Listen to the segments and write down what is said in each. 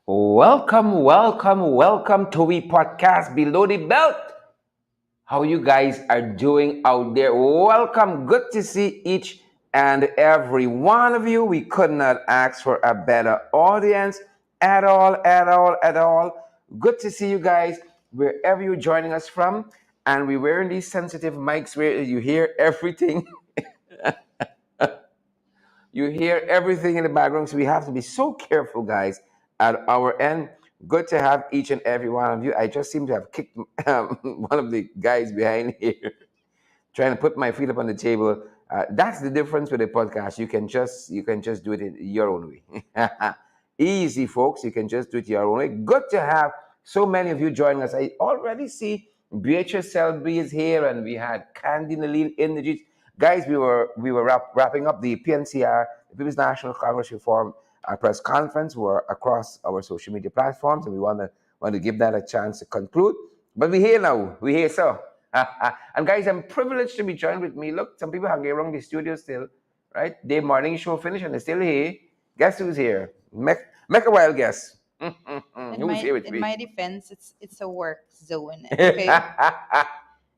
Welcome to we podcast Below the Belt. How you guys are doing out there? Welcome. Good to see each and every one of you. We could not ask for a better audience at all. Good to see you guys wherever you're joining us from. And we're wearing these sensitive mics where you hear everything. You hear everything in the background, so we have to be so careful, guys, at our end. Good to have each and every one of you. I just seem to have kicked one of the guys behind here, trying to put my feet up on the table. That's the difference with a podcast. You can just do it in your own way. Easy, folks. You can just do it your own way. Good to have so many of you joining us. I already see Beatrice Selby is here, and we had Candy Naleen Energies. Guys, we were wrapping up the PNCR, the People's National Congress Reform press conference. We're across our social media platforms, and we want to give that a chance to conclude. But we're here now. We're here, so. And guys, I'm privileged to be joined with me. Look, some people hanging around the studio still, right? Their morning show finished and they're still here. Guess who's here? Make a wild guess. Who's here with In me? my defense, it's a work zone. Okay,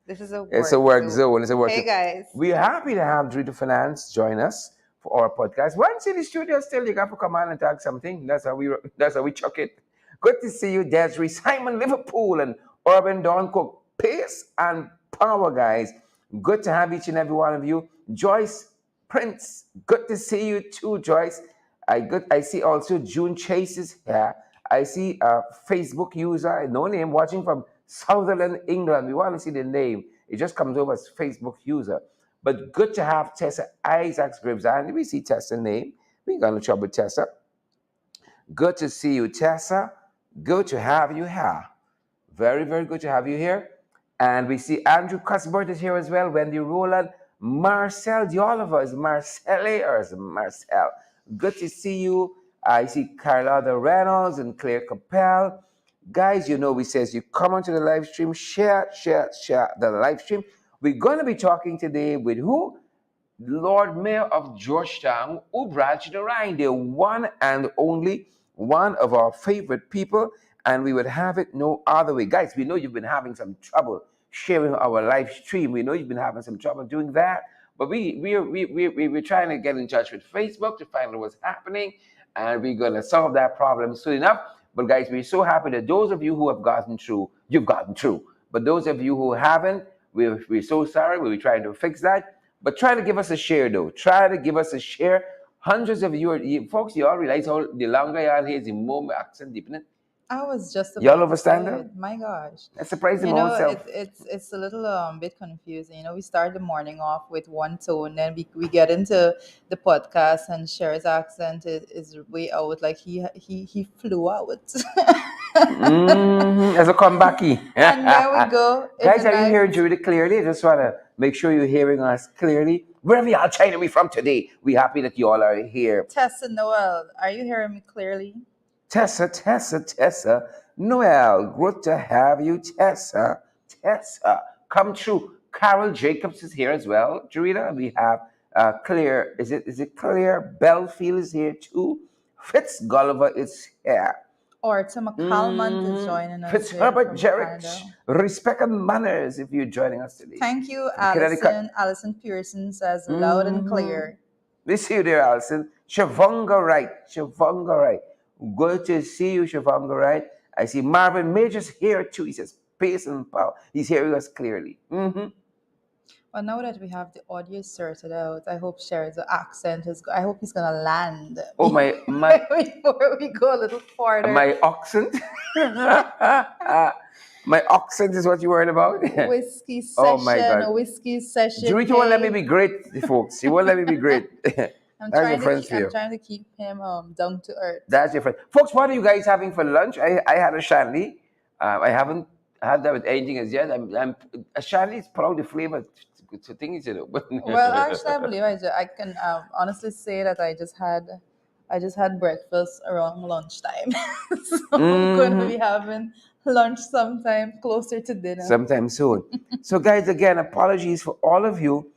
this is a work It's a work zone. It's a work Hey zone. guys, We're happy to have Drew Finance join us for our podcast. Once in the studio, still you got to come on and talk something. That's how we chuck it. Good to see you, Desiree, Simon Liverpool, and Urban Dawn Cook. Pace and power, guys. Good to have each and every one of you. Joyce Prince, good to see you too, Joyce. I see also June Chase is here. I see a Facebook user, no name, watching from Sutherland, England. We want to see the name. It just comes over as Facebook user. But good to have Tessa Isaacs Gribbs. And we see Tessa's name. We ain't got no trouble with Tessa. Good to see you, Tessa. Good to have you here. Very, very good to have you here. And we see Andrew Cuthbert is here as well. Wendy Rowland, Marcel Dioliver is Marcelle or is Marcel. Good to see you. I see Carlotta Reynolds and Claire Capel. Guys, we says you come onto the live stream, share the live stream. We're going to be talking today with who? Lord Mayor of Georgetown, Ubraj Narayan, the one and only one of our favorite people, and we would have it no other way. Guys, we know you've been having some trouble sharing our live stream. We know you've been having some trouble doing that, but we're trying to get in touch with Facebook to find out what's happening, and we're going to solve that problem soon enough. But guys, we're so happy that those of you who have gotten through, you've gotten through. But those of you who haven't, we're so sorry. We're trying to fix that. But try to give us a share, though. Try to give us a share. Hundreds of folks, you all realize how the longer y'all hear, the more my accent deepening. I was just Y'all about to say understand that? it. My gosh, I surprised you him know, myself. it's a little bit confusing. We start the morning off with one tone, then we get into the podcast, and Cher's accent is way out. Like he flew out. As a comebacky. And then we go in Guys, the are you hearing night. Judy clearly? I just want to make sure you're hearing us clearly. Wherever y'all China we from today, we're happy that you all are here. Tessa Noel, are you hearing me clearly? Tessa. Noel, good to have you, Tessa. Come true. Carol Jacobs is here as well. Jarita, we have Claire. Is it Claire? Belfield is here too. Fitz Gulliver is here. Or Tim McCalmont is joining us Fitz here Herbert from Jarrett. Canada. Respect and manners if you're joining us today. Thank you, From Connecticut. Allison. Allison Pearson says loud and clear. We see you there, Alison. Shavonga Wright. Good to see you, Shavonga Wright. I see Marvin Majors here too. He says, pace and power. He's hearing us clearly. Well, now that we have the audio sorted out, I hope Sherry's accent is. I hope he's gonna land. Oh, my Before we go a little farther. my accent. My accent is what you're worried about? Whiskey session. Oh, my God. Whiskey session. Judy won't let me be great, folks. She won't let me be great. I'm That's your trying, friends to, for keep, you. I'm trying to keep him down to earth. That's your friend. Folks, what are you guys having for lunch? I had a shandy. I haven't had that with anything as yet. A shandy is probably the flavor to things, Well, actually, I believe I can honestly say that I just had breakfast around lunchtime, so I'm going to be having lunch sometime closer to dinner. Sometime soon. So, guys, again, apologies for all of you,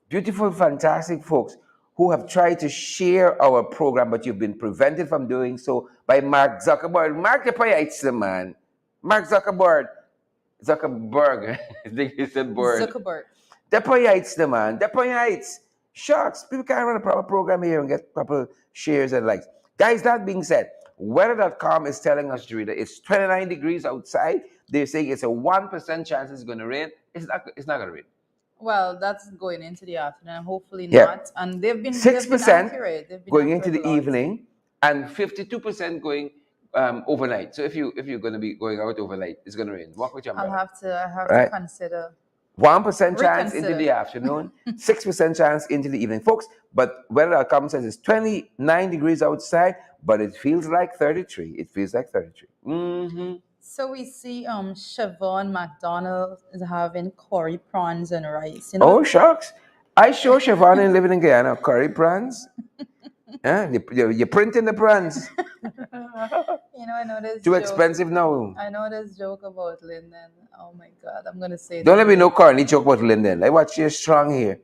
beautiful, fantastic folks who have tried to share our program, but you've been prevented from doing so by Mark Zuckerberg. Mark the Payaitz, man. Mark Zuckerberg. Zuckerberg. I think he said bird. Zuckerberg. Depoyites, the man. Depoyites. Shucks. People can't run a proper program here and get proper shares and likes. Guys, that being said, weather.com is telling us, Jarita, it's 29 degrees outside. They're saying it's a 1% chance it's going to rain. It's not going to rain. Well, that's going into the afternoon. Hopefully Yeah. not. And they've been 6% accurate. They've been going into accurate a the lot. evening and 52% going overnight. So if you're going to be going out overnight, it's going to rain. Walk with your I'll umbrella. have to Right? consider 1% chance into reconsider. the afternoon, 6% chance into the evening, folks. But weather.com says it's 29 degrees outside, but it feels like 33. It feels like 33. So we see Siobhan McDonald is having curry prawns and rice. Oh, shucks. I show Siobhan living in Guyana, curry prawns. You're printing the prawns. I know this Too joke. expensive now. I know this joke about Lyndon. Oh my God, I'm gonna say it Don't let me anyway. know corny joke about Linden. Like, watch, you're strong here.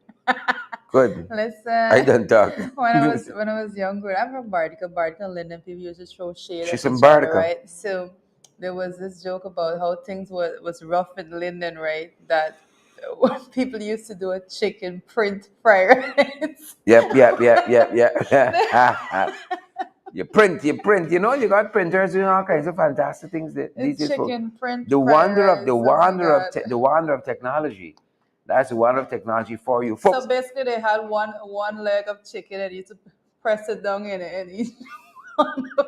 Good. I Listen, don't talk. when I was younger, I'm from Bartica. Bartica and Linden people used to throw shade She's at from each other, Bartica. right? So there was this joke about how things was rough in Linden, right? That people used to do a chicken print fry rice. Yep, yep, yep, yep, yep. You print, you print. You know, you got printers doing all kinds of fantastic things A these days, folks. chicken print The fry wonder of the rice. Oh my wonder of God. the wonder of technology. That's the wonder of technology for you, So folks. basically, they had one leg of chicken and you used to press it down in each one of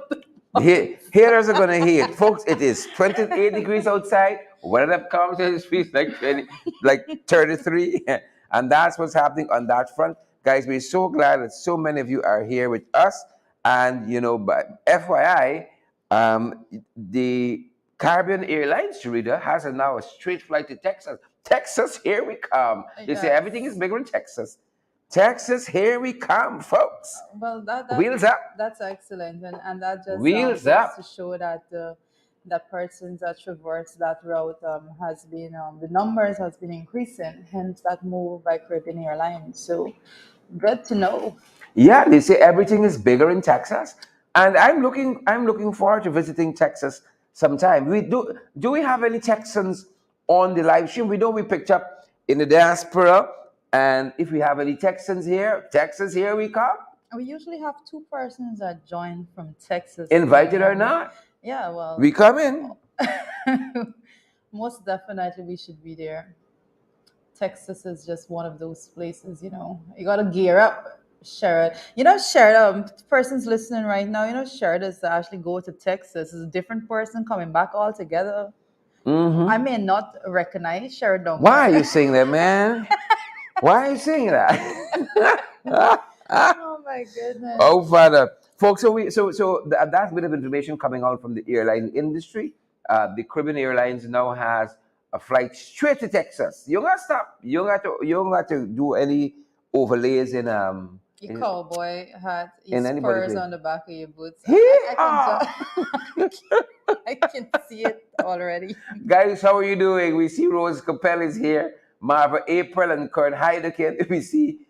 the Haters are gonna hate, folks. It is 28 degrees outside. When that comes, it feels like 20, like 33, and that's what's happening on that front, guys. We're so glad that so many of you are here with us, and but FYI, the Caribbean Airlines reader has now a straight flight to Texas. Texas, here we come. They say everything is Yes. bigger in Texas. Texas, here we come, folks. Well, Wheels up, that's excellent, and that just wheels goes to up. show that that persons that traverse that route has been the numbers has been increasing. Hence, that move by Caribbean Airlines. So good to know. Yeah, they say everything is bigger in Texas, and I'm looking forward to visiting Texas sometime. We do we have any Texans on the live stream? We know we picked up in the diaspora, and if we have any Texans here, Texas, here we come. We usually have two persons that join from Texas every Invited or Monday. not, Yeah, we well, come in. most definitely we should be there. Texas is just one of those places, you gotta gear up. Sherrod, persons listening right now, Sherrod is to actually go to Texas. Is a different person coming back altogether. I may not recognize Sherrod down Why are you there. saying that, man? Why are you saying that? Oh my goodness. Oh, Father, folks. That's a bit of information coming out from the airline industry. The Caribbean Airlines now has a flight straight to Texas. You don't got to stop. You don't got to do any overlays Your cowboy hat, your in anybody spurs place. on the back of your boots. I can Hee-haw! just I can see it already. Guys, how are you doing? We see Rose Capel is here, Marva April and Kurt Heidekin. We see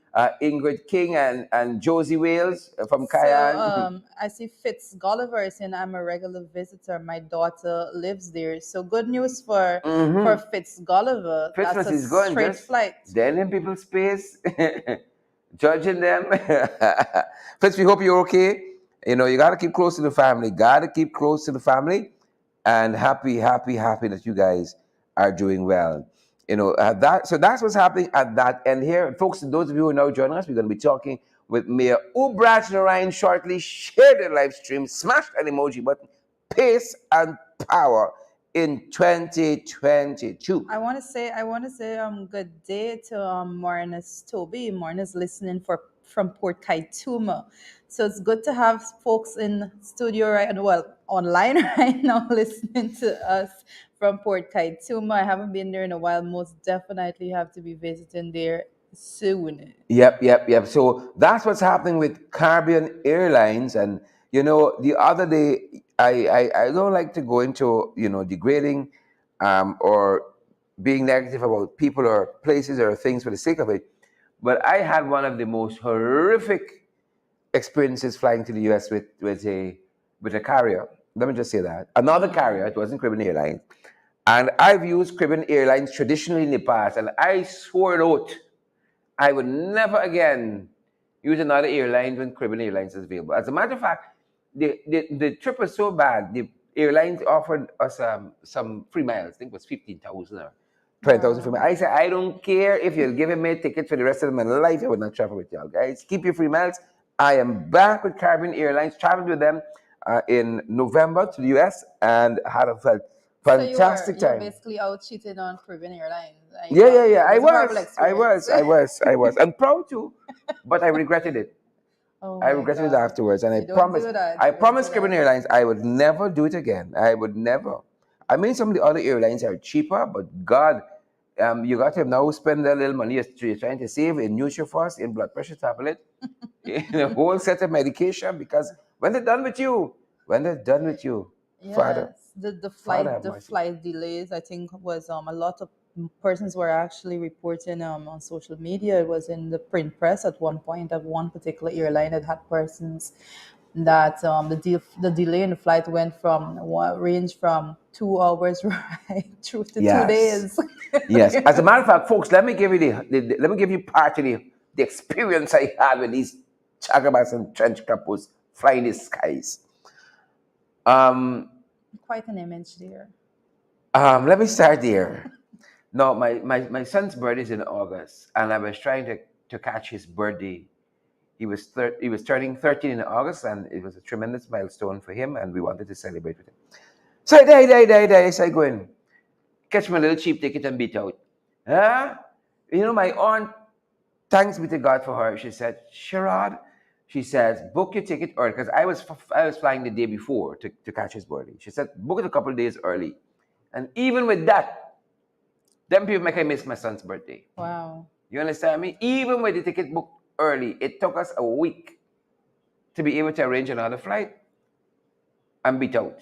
Ingrid King and Josie Wales from So Cayenne. I see Fitz Gulliver is saying I'm a regular visitor. My daughter lives there. So good news for Fitz Gulliver. That's Christmas a is going, straight just flight. then in people's space, judging them. First, we hope you're okay. You got to keep close to the family. Got to keep close to the family, and happy, happy, happy that you guys are doing well. So that's what's happening at that end here, folks. Those of you who are now joining us, we're going to be talking with Mayor Ubrach Narayan shortly. Share the live stream, smash that emoji button, pace and power in 2022. I want to say good day to Marnus Toby. Marnus listening from Port Kaituma. So it's good to have folks in studio online right now listening to us from Port Kaituma. I haven't been there in a while. Most definitely have to be visiting there soon. Yep, yep, yep. So that's what's happening with Caribbean Airlines. And the other day, I don't like to go into degrading, or being negative about people or places or things for the sake of it. But I had one of the most horrific experiences flying to the US with a carrier. Let me just say that. Another carrier, it wasn't Caribbean Airlines. And I've used Caribbean Airlines traditionally in the past, and I swore it out I would never again use another airline when Caribbean Airlines is available. As a matter of fact, the trip was so bad, the airlines offered us some free miles. I think it was 15,000 or 20,000 free Wow. miles. I said, I don't care if you're giving me a ticket for the rest of my life, I would not travel with y'all, guys. Keep your free miles. I am back with Caribbean Airlines, traveled with them in November to the US and had a So fantastic you were time. basically out cheated on Caribbean Airlines, and Yeah, yeah, yeah. it I was a horrible was, I experience. was, I was, I was. I'm proud to, but I regretted it. Oh I my regretted it God! afterwards, and You don't do that. I You don't do promised that. Caribbean Airlines I would never do it again. I would never. I mean, some of the other airlines are cheaper, but God, you got to now spend a little money you're trying to save in Nutrifast, in blood pressure tablet, in a whole set of medication because when they're done with you, when they're done with you, Father, Yes, the Father have the mercy. flight delays. I think was a lot of persons were actually reporting on social media. It was in the print press at one point of one particular airline that had persons that the delay in the flight went from range from 2 hours right through to two Yes. days. Yes. As a matter of fact, folks, let me give you let me give you part of the experience I had with these chagabas and trench couples flying the skies. Um, Quite an image there. let me start there. No, my son's birthday is in August, and I was trying to catch his birthday. He was turning 13 in August, and it was a tremendous milestone for him, and we wanted to celebrate with him. So I go in, catch my little cheap ticket and beat out. Huh? You know, my aunt, thanks be to God for her. She said, Sherrod, she says, book your ticket early because I was flying the day before to catch his birthday. She said, book it a couple of days early. And even with that, them people make I miss my son's birthday. Wow. You understand me? Even with the ticket booked early, it took us a week to be able to arrange another flight and beat out,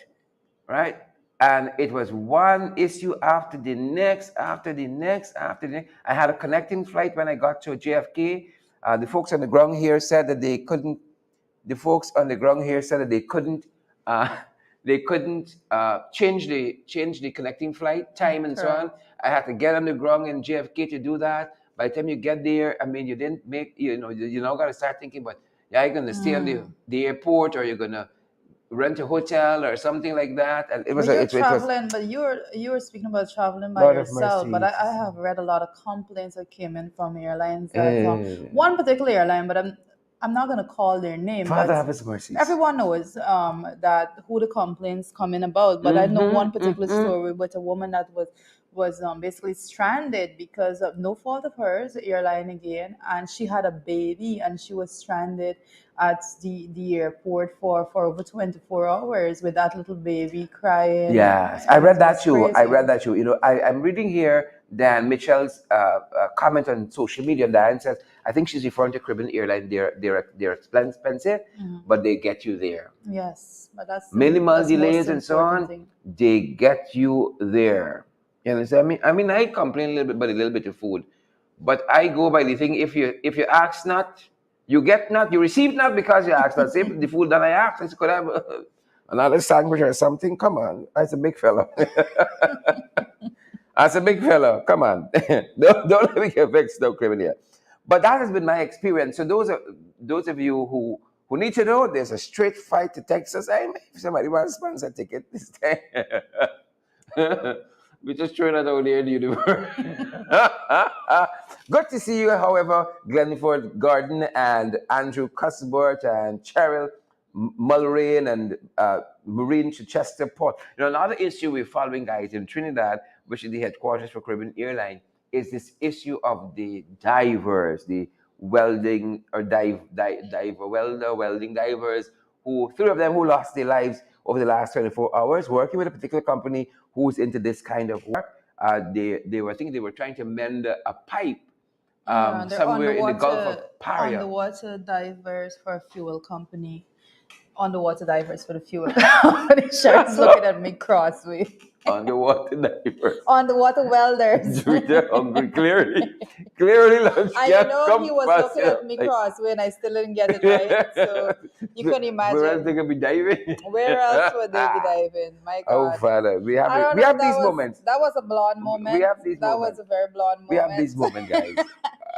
right? And it was one issue after the next, after the next, after the next. I had a connecting flight when I got to JFK. The folks on the ground here said that they couldn't. The folks on the ground here said that they couldn't. Uh, they couldn't change the connecting flight time and so on. Correct. I had to get on the ground in JFK to do that. By the time you get there, I mean, you didn't make. You now got to start thinking, but yeah, you're gonna stay on the airport, or you're gonna rent a hotel or something like that. And But you're it was traveling, but you were speaking about traveling by Lord of yourself. But mercy. I have read a lot of complaints that came in from airlines that Eh, one particular airline, but I'm not gonna call their name, Father but have his mercies. everyone knows that who the complaints come in about. But I know one Mm-hmm, particular mm-hmm. story with a woman that was basically stranded because of no fault of hers, the airline again, and she had a baby and she was stranded at the airport for over 24 hours with that little baby crying. Yes, I read It that was too. I crazy. read that too. I'm reading here Dan Mitchell's comment on social media. Dan says, I think she's referring to Caribbean Airline. They're expensive, but they get you there. Yes, but Minimal that's the most delays and so important on, thing. they get you there. You understand me? I complain a little bit about a little bit of food, but I go by the thing. If you ask not, you get not. You receive not because you ask not. Say the food that I asked, I could have another sandwich or something. Come on, as a big fella. As a big fella, come on. Don't let me get vexed, no criminal. But that has been my experience. So those of you who need to know, there's a straight flight to Texas. Hey, man, if somebody wants to sponsor a ticket this time, we just throw that out there in the universe. Good to see you, however, Glenford Garden and Andrew Cuthbert and Cheryl Mulrain and Marine Chichester Port. Another issue we're following, guys, in Trinidad, which is the headquarters for Caribbean Airline, is this issue of the divers, the welding or welding divers, who three of them who lost their lives over the last 24 hours working with a particular company who's into this kind of work. They were I think they were trying to mend a pipe Yeah, they're somewhere in the Gulf of Paria. underwater divers for a fuel company. Underwater divers for the fuel company. Sharon's looking at me crossly. Underwater divers. On the water welders. They're hungry. Clearly, lunch And can't come he was fast looking enough. at me Like, crossway and I still didn't get it right. So you so can where else they imagine gonna be diving? where else would they be diving? My Oh, God. Father, I don't we know. have these moments. That was a blonde We moment. have these That was moments. a very blonde We have moment. these moments, guys.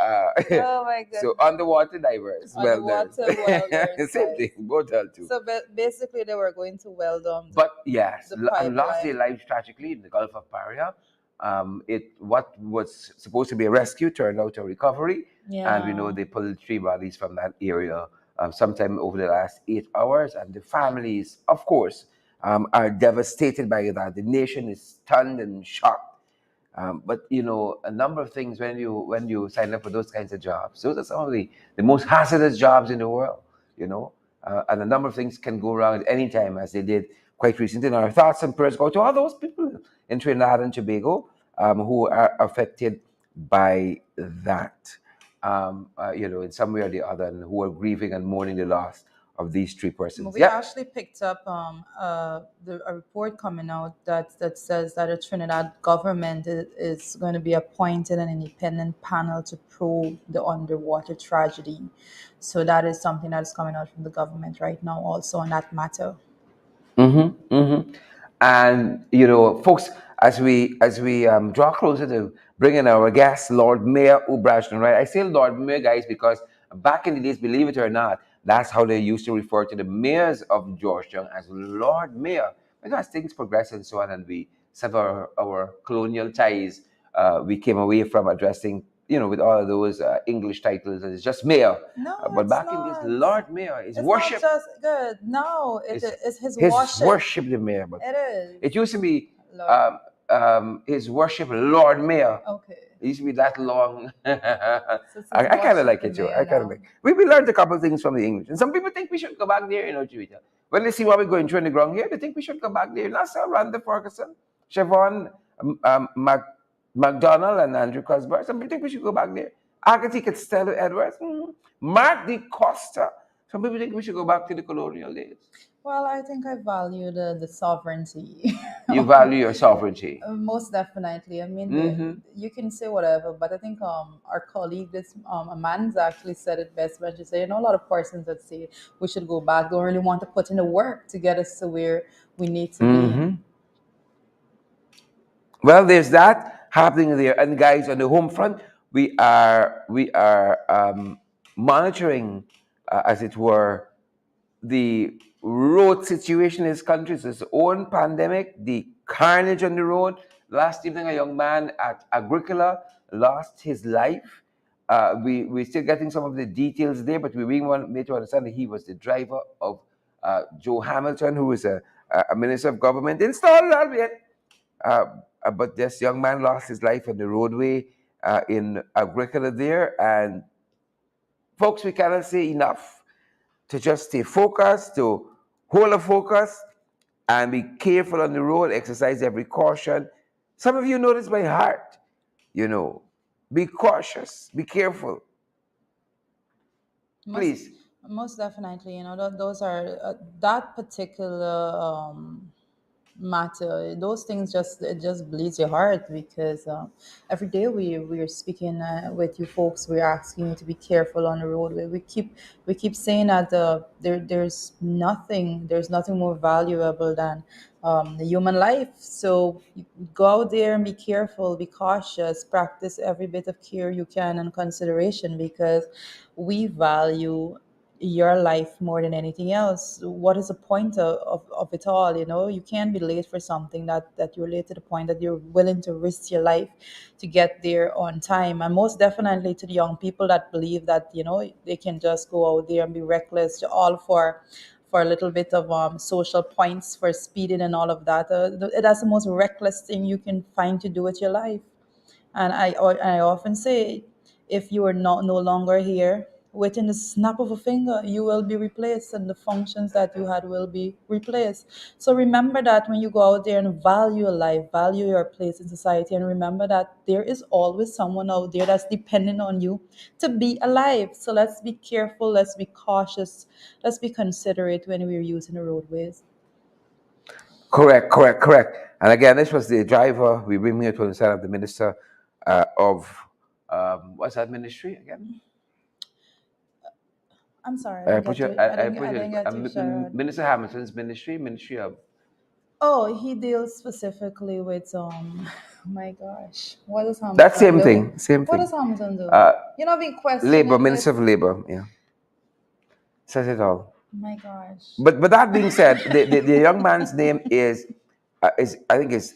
Uh, Oh my so goodness. underwater divers, welders, Underwater welders, same thing. guys. Both are too. So basically, they were going to weld But yes, the and lost their pipeline. lives tragically in the Gulf of Paria. It what was supposed to be a rescue turned out a recovery, and we know Yeah. they pulled three bodies from that area sometime over the last 8 hours, and the families, of course, are devastated by that. The nation is stunned and shocked. But a number of things when you sign up for those kinds of jobs, those are some of the most hazardous jobs in the world. You know, and a number of things can go wrong at any time, as they did quite recently. And our thoughts and prayers go to all those people in Trinidad and Tobago who are affected by that. In some way or the other, and who are grieving and mourning the loss of these three persons. We Yep. actually picked up a report coming out that says that the Trinidad government is going to be appointed an independent panel to probe the underwater tragedy. So that is something that is coming out from the government right now, also on that matter. Mm-hmm, mm-hmm. And folks, as we draw closer to bringing our guest, Lord Mayor Ubrashton, right? I say Lord Mayor, guys, because back in the days, believe it or not, that's how they used to refer to the mayors of Georgetown, as Lord Mayor. Because things progress and so on, and we sever our colonial ties, we came away from addressing, with all of those English titles, and it's just Mayor. No, But it's back in this, not. Lord Mayor is It's not worship. just good. No, It's is his his worship. worship the mayor, but It is. it used to be Lord. his worship Lord Mayor. Okay. It used to be that long. So it's his I kind of worship like the it too. mayor I kind of now. like. We learned a couple of things from the English, and some people think we should go back there. Chihuahua. When they see what we're going through on the ground here, they think we should go back there. That's Randa Ferguson, Siobhan McDonald, and Andrew Cosbar. Some people think we should go back there. Agatha Costello Edwards, Mark D. Costa. Some people think we should go back to the colonial days. Well, I think I value the sovereignty. You value your sovereignty. Most definitely. I mean, Mm-hmm. you can say whatever, but I think our colleague, this Amanda, actually said it best when she said, a lot of persons that say we should go back don't really want to put in the work to get us to where we need to be. Mm-hmm. Well, there's that happening there, and guys, on the home front, we are monitoring, as it were, the road situation in this country. It's its own pandemic, the carnage on the road. Last evening, a young man at Agricola lost his life. We're still getting some of the details there, but we really want me to understand that he was the driver of Joe Hamilton, who is a minister of government installed, albeit. Uh, but this young man lost his life on the roadway in Agricola there. And folks, we cannot say enough to just stay focused, to hold a focus, and be careful on the road, exercise every caution. Some of you know this by heart, you know. Be cautious, be careful, Most, please. most definitely, those are that particular matter. Those things just bleeds your heart because every day we are speaking with you folks. We're asking you to be careful on the road. We keep saying that there's nothing more valuable than the human life. So you go out there and be careful, be cautious, practice every bit of care you can and consideration because we value your life more than anything else. What is the point of it all? You can't be late for something that you're late to the point that you're willing to risk your life to get there on time. And most definitely to the young people that believe that they can just go out there and be reckless, all for a little bit of social points for speeding and all of that. That's the most reckless thing you can find to do with your life. And I often say, if you are not no longer here, within the snap of a finger, you will be replaced, and the functions that you had will be replaced. So remember that when you go out there and value your life, value your place in society, and remember that there is always someone out there that's depending on you to be alive. So let's be careful, let's be cautious, let's be considerate when we're using the roadways. Correct, correct, correct. And again, this was the driver. We bring here to the side of the minister of what's that ministry again? I'm sorry, I didn't get to. Put I your didn't get to Sherrod. Minister Hamilton's ministry of Oh, he deals specifically with oh my gosh, what does that Hamilton same do? thing, same What thing. does Hamilton do? Uh, You know, I've been Labor, questioning Minister this. of Labor, yeah, says it all. Oh my gosh. But that being said, the young man's name is I think it's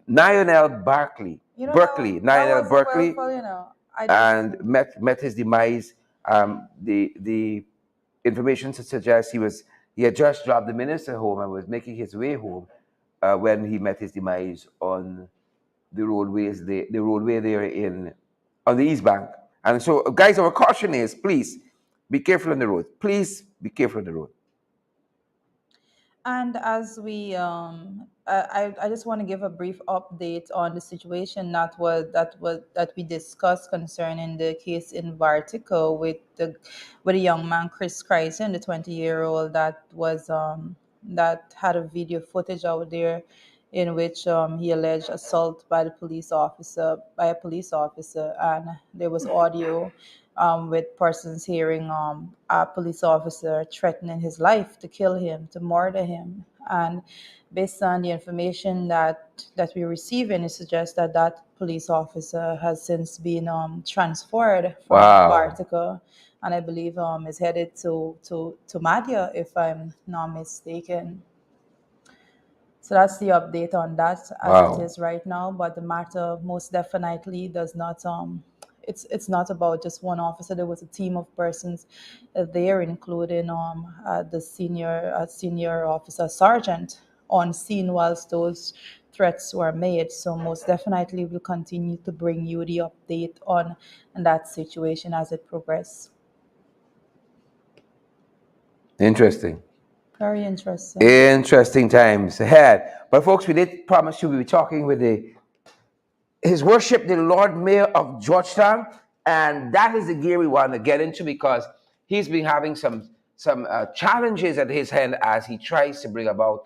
Lionel Barkley, You know that Lionel was a Berkeley, willful. I just and met his demise. The information suggests he had just dropped the minister home and was making his way home when he met his demise on the roadway there in on the east bank. And so, guys, our caution is please be careful on the road. Please be careful on the road. And as we, I just want to give a brief update on the situation that we discussed concerning the case in Bartico with a young man, Chris Christen, the 20-year-old that had a video footage out there in which he alleged assault by a police officer, and there was audio with persons hearing a police officer threatening his life to kill him, to murder him. And based on the information that we're receiving, it suggests that that police officer has since been transferred from Wow. Bartica, and I believe is headed to Madhya, if I'm not mistaken. So that's the update on that as it Wow. is right now. But the matter most definitely does not it's not about just one officer. There was a team of persons there, including the senior officer sergeant on scene whilst those threats were made. So most definitely we'll continue to bring you the update on that situation as it progresses. Interesting. Very interesting. Interesting times ahead. But folks, we did promise you we were talking with the His Worship the Lord Mayor of Georgetown, and that is the gear we want to get into because he's been having some challenges at his hand as he tries to bring about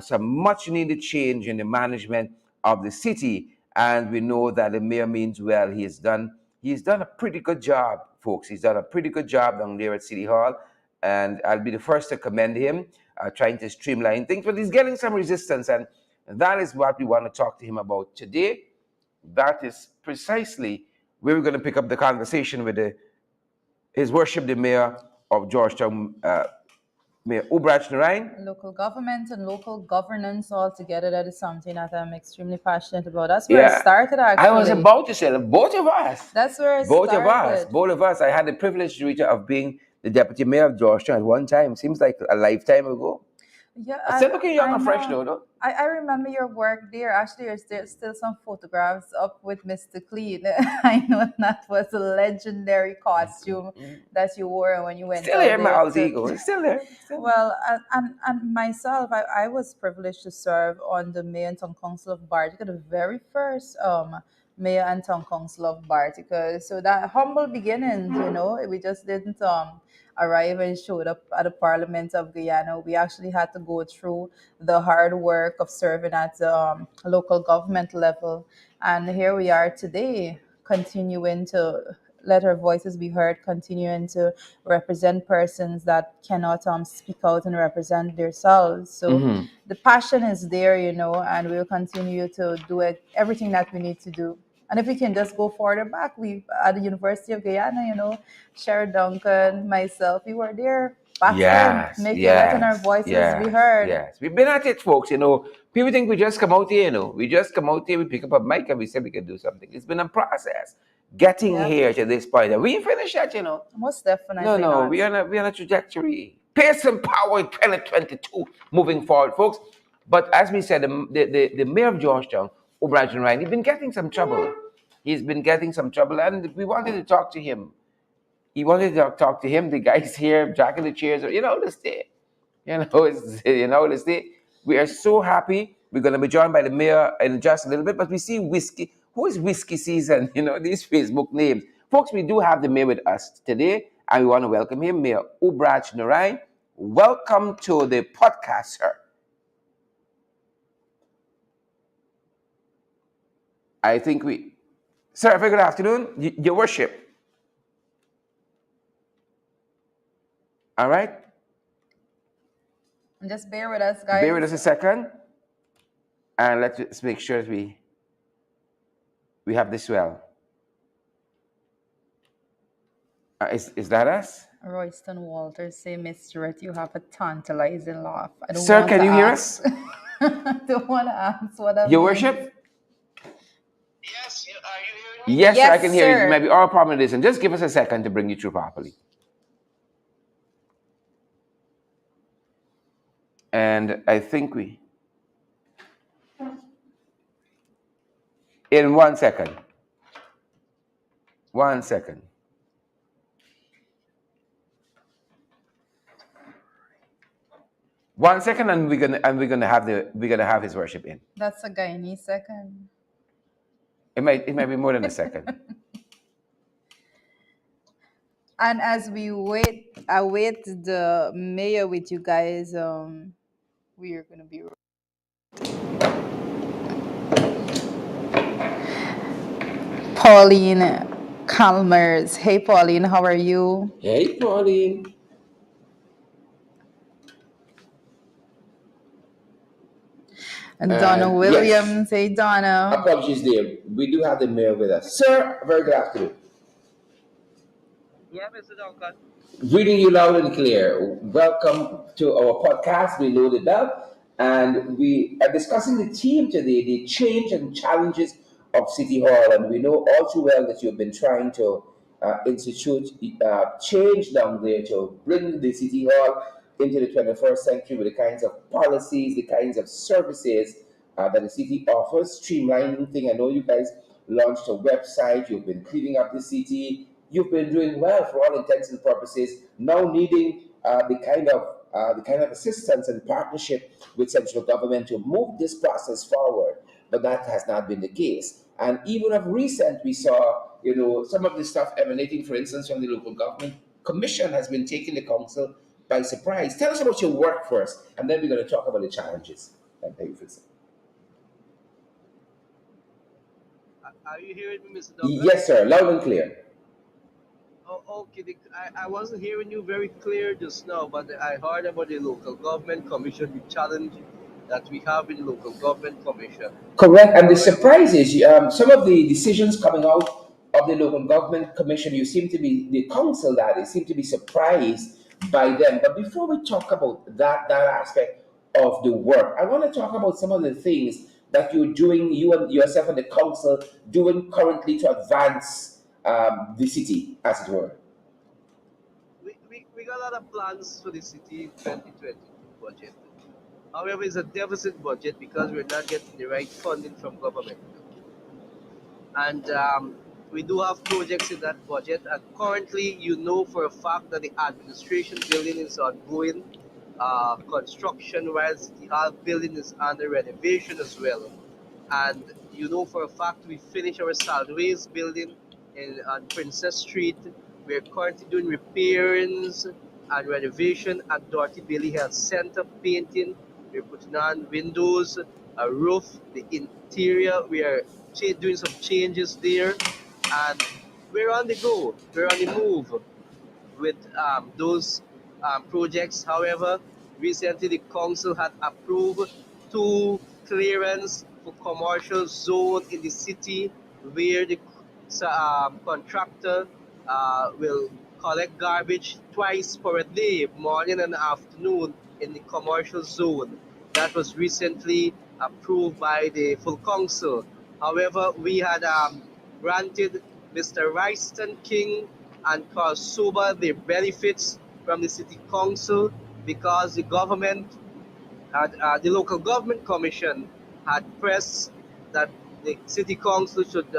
some much needed change in the management of the city. And we know that the mayor means well. He's done a pretty good job, folks. He's done a pretty good job down there at City Hall, and I'll be the first to commend him, trying to streamline things. But he's getting some resistance, and that is what we want to talk to him about today. That is precisely where we're going to pick up the conversation with His Worship the Mayor of Georgetown, Mayor Ubrach Narain. Local government and local governance all together, that is something that I'm extremely passionate about. That's where it Yeah, started, I was actually. about to say that both of us, That's where it both of us, started. both of us. I had the privilege, Rita, of being the deputy mayor of Georgetown at one time. Seems like a lifetime ago. Yeah, I still looking young I and fresh, know. though. I remember your work there. Actually, there's still some photographs up with Mr. Clean. I know that was a legendary costume that you wore when you went Still out here, my there alter to. ego. It's still there. Still there. Well, and myself, I was privileged to serve on the Mayor and Town Council of Bartica, the very first Mayor and Town Council of Bartica. So that humble beginnings, we just didn't arrive and showed up at the Parliament of Guyana. We actually had to go through the hard work of serving at the local government level, and here we are today, continuing to let our voices be heard, continuing to represent persons that cannot speak out and represent themselves. So Mhm. the passion is there, and we'll continue to do everything that we need to do. And if we can just go further back, we at the University of Guyana, Sherry Duncan, myself, we were there back then, Yes, letting our yes, voices be yes, heard. yes. We've been at it, folks. People think we just come out here, We just come out here, we pick up a mic and we say we can do something. It's been a process getting Yep, here to this point. And we ain't finished yet. most No, definitely no, not. we're on a trajectory. Pace and power in 2022 moving forward, folks. But as we said, the mayor of Georgetown, O'Brien Ryan, he's been getting some trouble. He's been getting some trouble, and we wanted to talk to him. He wanted to talk to him. The guys here, jacking the chairs, this day. This day. We are so happy. We're going to be joined by the mayor in just a little bit, but we see Whiskey. Who is Whiskey Season? These Facebook names. Folks, we do have the mayor with us today, and we want to welcome him, Mayor Ubrach Narain. Welcome to the podcast, sir. I think we, sir, very good afternoon, your worship. All right, Just bear with us, bear with us guys. a second, and let's make sure that we have this well. Is that us? Royston Walters say, Miss Stewart, you have a tantalizing laugh. I don't Sir, want can to you hear ask. us? I don't want to ask what that Your means. worship? Yes, sir, I can Yes, hear you. Maybe sir. our problem it isn't. Just give us a second to bring you through properly. And I think in 1 second, 1 second, 1 second, and we're gonna have his worship in. That's a Guyanese second. It might be more than a second. And as we await the mayor with you guys, we are gonna be Pauline Calmers. Hey, Pauline, how are you? Hey, Pauline. And Donna And yes, Williams. Hey, Donna. apologies there. We do have the mayor with us. Sir, very good afternoon. Reading you loud and clear. Welcome to our podcast, We Loaded Up. And we are discussing the theme today, the change and challenges of City Hall. And we know all too well that you've been trying to institute change down there to bring the City Hall into the 21st century with the kinds of policies, the kinds of services that the city offers, streamlining thing. I know you guys launched a website, you've been cleaning up the city, you've been doing well for all intents and purposes, now needing the kind of assistance and partnership with central government to move this process forward. But that has not been the case. And even of recent, we saw, some of the stuff emanating, for instance, from the local government commission has been taking the council by surprise. Tell us about your work first, and then we're going to talk about the challenges. Thank you, Fitz. Are you hearing me, Mr. Duncan? Yes, sir. Loud and clear. Oh, okay. I wasn't hearing you very clear just now, but I heard about the local government commission, the challenge that we have in the local government commission. Correct. And the However, surprise is some of the decisions coming out of the local government commission, you seem to be, the council that is, seem to be surprised by them. But before we talk about that aspect of the work, I want to talk about some of the things that you're doing, you and yourself and the council doing currently to advance the city, as it were. we got a lot of plans for the city in 2022 budget. However, it's a deficit budget because we're not getting the right funding from government. And we do have projects in that budget. And currently, you know for a fact that the administration building is ongoing, construction, while City Hall building is under renovation as well. And you know for a fact we finished our Salways building in on Princess Street. We're currently doing repairs and renovation at Dorothy Bailey Health Center, painting. We're putting on windows, a roof, the interior. We are doing some changes there, and we're on the go. We're on the move with those projects. However, recently the council had approved two clearance for commercial zone in the city where the contractor will collect garbage twice per day, morning and afternoon, in the commercial zone. That was recently approved by the full council. However, we had granted Mr. Ryston King and Carl Suba the benefits from the city council because the local government commission had pressed that the city council should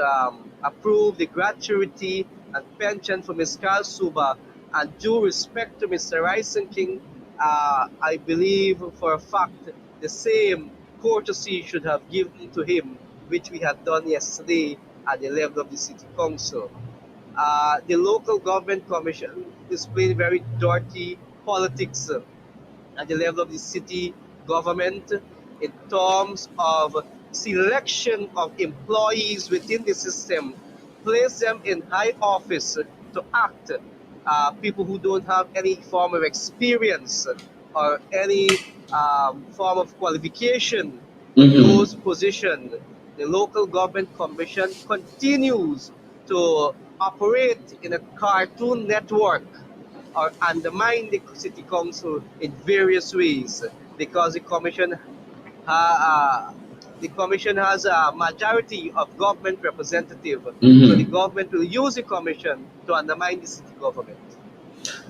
approve the gratuity and pension for Ms. Carl Suba, and due respect to Mr. Ryson King, I believe for a fact the same courtesy should have given to him, which we had done yesterday at the level of the city council. The local government commission is playing very dirty politics at the level of the city government. in terms of selection of employees within the system, place them in high office to act. People who don't have any form of experience or any form of qualification for Mm-hmm. those positions. The local government commission continues to operate in a cartoon network or undermine the city council in various ways because uh, the commission has a majority of government representative. So the Mm-hmm. government will use the commission to undermine the city government.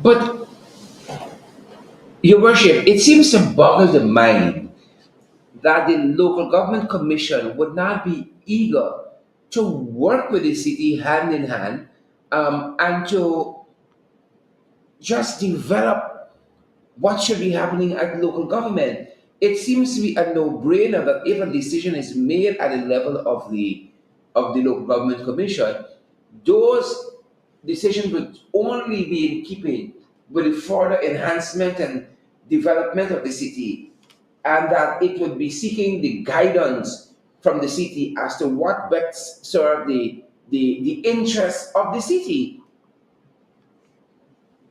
But, Your Worship, it seems to boggle the mind that the local government commission would not be eager to work with the city hand in hand, and to just develop what should be happening at local government. It seems to be a no-brainer that if a decision is made at the level of the local government commission, those decisions would only be in keeping with the further enhancement and development of the city, and that it would be seeking the guidance from the city as to what best serve the interests of the city.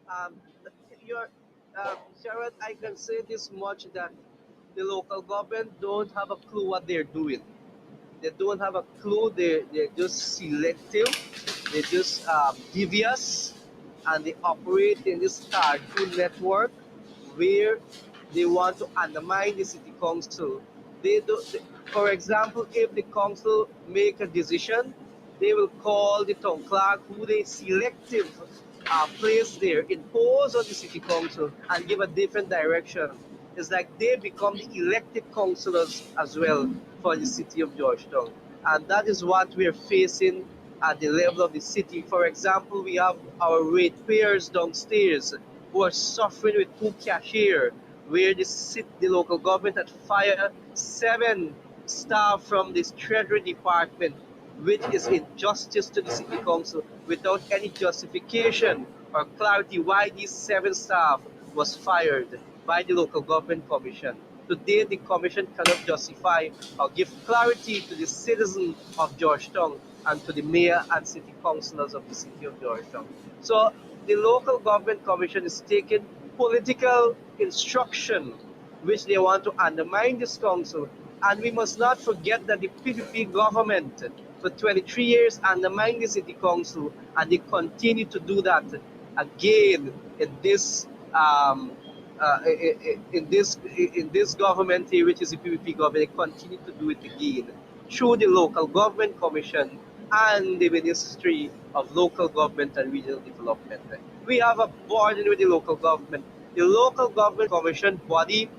Um, your Sharon, I can say this much that the local government don't have a clue what they're doing. They don't have a clue. They're just selective. They're just devious, and they operate in this cartoon network where they want to undermine the city council. They do, they, for example, if the council make a decision, they will call the town clerk, who they selective place there, impose on the city council, and give a different direction. It's like they become the elected councillors as well for the city of Georgetown. And that is what we're facing at the level of the city. For example, we have our ratepayers downstairs who are suffering with two cashier, where the local government had fired seven staff from this treasury department, which is injustice to the city council without any justification or clarity why these seven staff was fired by the local government commission. Today, the commission cannot justify or give clarity to the citizen of Georgetown and to the mayor and city councillors of the city of Georgetown. So the local government commission is taking political instruction which they want to undermine this council. And we must not forget that the PPP government for 23 years undermined the city council, and they continue to do that again in this in this government here, which is the PPP government. They continue to do it again through the local government commission and the Ministry of Local Government and Regional Development. We have a burden with the local government. The local government commission body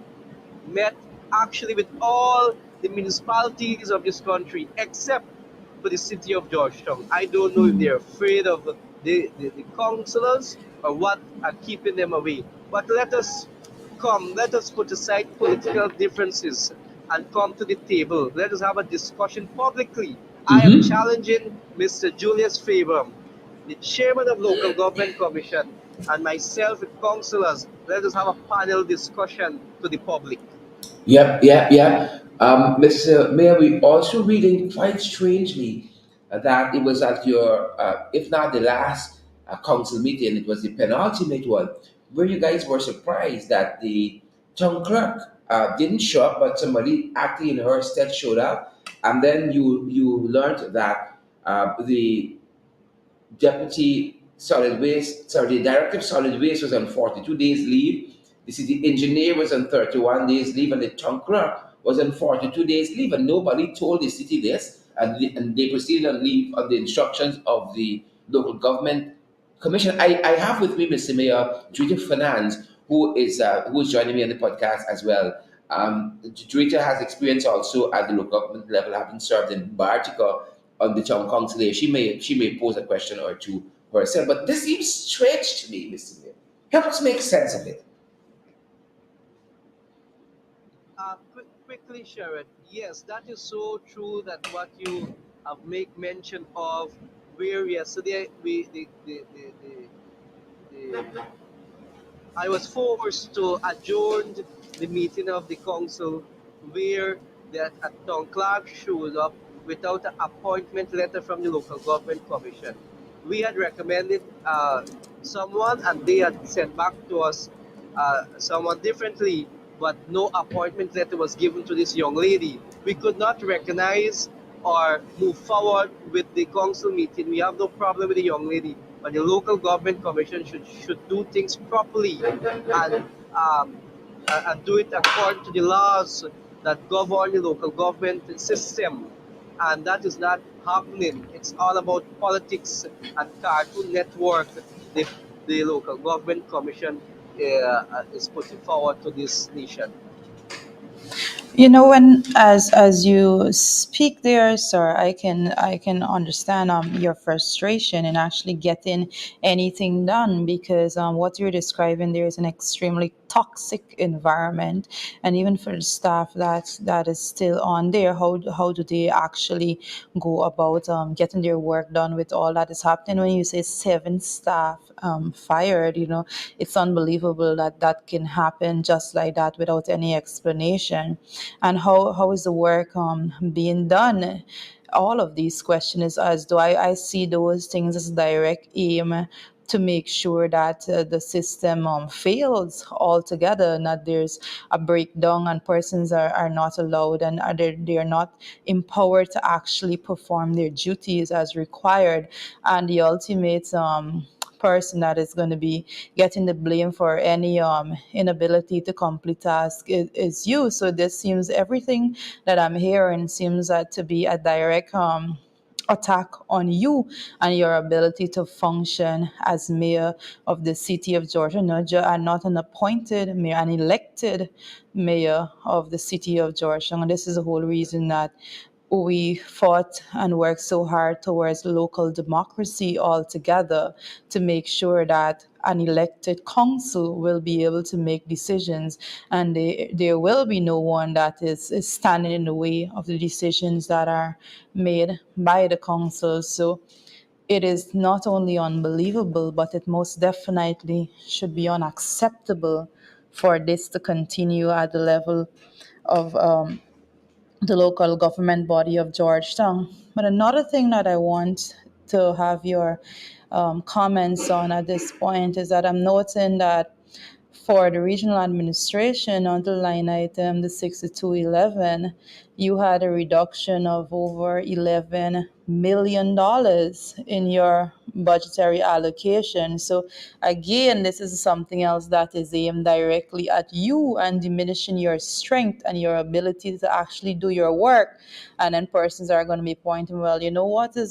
met actually with all the municipalities of this country except for the city of Georgetown. I don't know if they're afraid of the councillors or what are keeping them away. But let us put aside political differences and come to the table. Let us have a discussion publicly. I am Mm-hmm. challenging Mr. Julius Fabrum, the chairman of Local Government Commission, and myself with councillors. Let us have a panel discussion to the public. Yep, yep, yep. Mr. Mayor, we also reading quite strangely that it was at your, if not the last council meeting, it was the penultimate one, where you guys were surprised that the town clerk didn't show up, but somebody acting in her stead showed up, and then you learned that the deputy solid waste, sorry, the director of solid waste was on 42 days leave. The city engineer was on 31 days leave, and the town clerk was on 42 days leave. And nobody told the city this, and they proceeded on leave on the instructions of the local government commission. I have with me Mr. Mayor, Director of Finance, who is joining me on the podcast as well. Director has experience also at the local government level, having served in Bartica on the town council there. She may pose a question or two herself, but this seems strange to me, Mr. Mayor. Help us make sense of it. Quickly, Sharon. Yes, that is so true that what you have make mention of, where yesterday the I was forced to adjourn the meeting of the council where that a town clerk showed up without an appointment letter from the local government commission. We had recommended someone, and they had sent back to us someone differently, but no appointment letter was given to this young lady. We could not recognize or move forward with the council meeting. We have no problem with the young lady, but the local government commission should do things properly and um, and do it according to the laws that govern the local government system. And that is not happening. It's all about politics and Cartoon Network. The, the local government commission is putting forward to this nation. You know, when as you speak there, sir, I can understand your frustration in actually getting anything done, because what you're describing there is an extremely toxic environment, and even for the staff that is still on there, how do they actually go about getting their work done with all that is happening? When you say seven staff fired, it's unbelievable that that can happen just like that without any explanation. And how is the work being done? All of these questions, as do I see those things as direct aim to make sure that the system fails altogether, not there's a breakdown and persons are not allowed and they're not empowered to actually perform their duties as required. And the ultimate person that is going to be getting the blame for any inability to complete task is you. So this seems, everything that I'm hearing seems to be a direct attack on you and your ability to function as mayor of the city of Georgia. No, and not an appointed mayor, an elected mayor of the city of Georgia. And this is the whole reason that we fought and worked so hard towards local democracy altogether, to make sure that an elected council will be able to make decisions, and there will be no one that is standing in the way of the decisions that are made by the council. So it is not only unbelievable, but it most definitely should be unacceptable for this to continue at the level of the local government body of Georgetown. But another thing that I want to have your comments on at this point is that I'm noting that for the regional administration, on the line item, the 6211, you had a reduction of over $11 million in your budgetary allocation. So again, this is something else that is aimed directly at you and diminishing your strength and your ability to actually do your work. And then persons are going to be pointing, well, what is